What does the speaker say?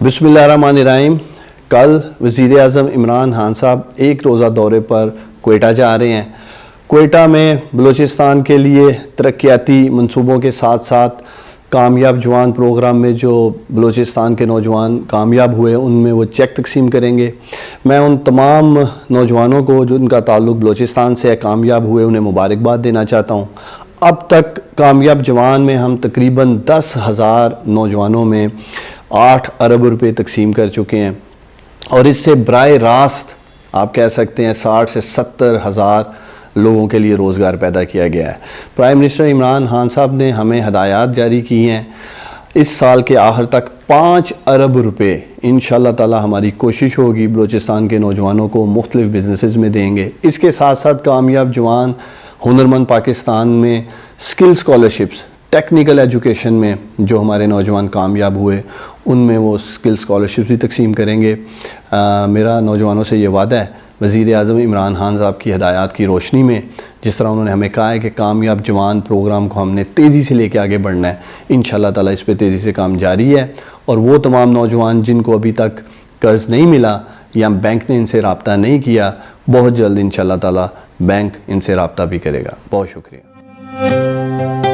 बिस्मिल्लाहिर्रहमानिर्रहीम। कल वज़ीर आज़म इमरान खान साहब एक रोज़ा दौरे पर कोयटा जा रहे हैं। कोयटा में बलूचिस्तान के लिए तरक्याती मंसूबों के साथ साथ कामयाब जवान प्रोग्राम में जो बलूचिस्तान के नौजवान कामयाब हुए उनमें वो चेक तकसीम करेंगे। मैं उन तमाम नौजवानों को जो उनका ताल्लुक़ बलूचिस्तान से कामयाब हुए उन्हें मुबारकबाद देना चाहता हूँ। अब तक कामयाब जवान में हम तकरीबन 10,000 नौजवानों में 8 अरब रुपए तकसीम कर चुके हैं और इससे बराह रास्त आप कह सकते हैं 60 से 70 हज़ार लोगों के लिए रोज़गार पैदा किया गया है। प्राइम मिनिस्टर इमरान खान साहब ने हमें हदायत जारी की हैं, इस साल के आखिर तक 5 अरब रुपए इंशाअल्लाह ताला हमारी कोशिश होगी बलूचिस्तान के नौजवानों को मुख्तलिफ बिजनेसेस में देंगे। इसके साथ साथ कामयाब जवान हुनरमंद पाकिस्तान में स्किल स्कॉलरशिप्स टेक्निकल एजुकेशन में जो हमारे नौजवान कामयाब हुए उनमें वो स्किल स्कॉलरशिप भी तकसीम करेंगे। मेरा नौजवानों से ये वादा है वज़ीर आज़म इमरान खान साहब की हदायत की रोशनी में, जिस तरह उन्होंने हमें कहा है कि कामयाब जवान प्रोग्राम को हमने तेज़ी से लेके आगे बढ़ना है, इंशाअल्लाह ताला इस पे तेज़ी से काम जारी है। और वो तमाम नौजवान जिनको अभी तक कर्ज़ नहीं मिला या बैंक ने इनसे रब्ता नहीं किया, बहुत जल्द इंशाअल्लाह ताला बैंक इनसे रब्ता भी करेगा। बहुत शुक्रिया।